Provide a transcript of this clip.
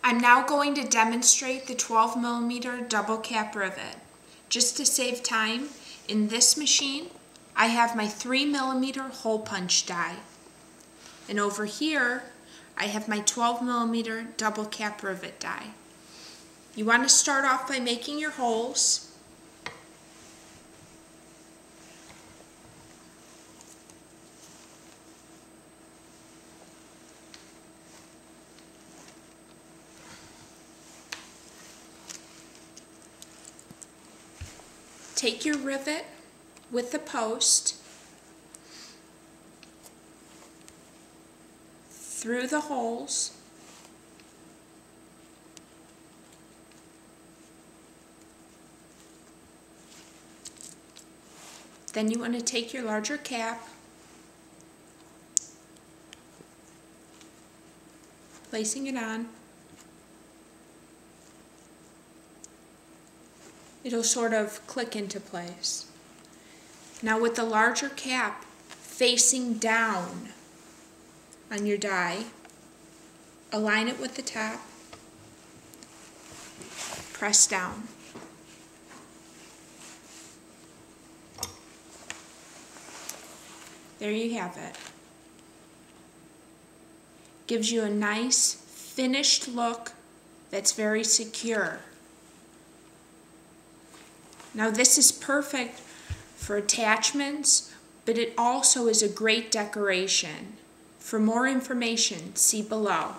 I'm now going to demonstrate the 12mm double cap rivet. Just to save time, in this machine, I have my 3mm hole punch die. And over here, I have my 12mm double cap rivet die. You want to start off by making your holes. Take your rivet with the post through the holes, then you want to take your larger cap, placing it on. It'll sort of click into place. Now with the larger cap facing down on your die, align it with the top, press down. There you have it. Gives you a nice finished look that's very secure. Now this is perfect for attachments, but it also is a great decoration. For more information, see below.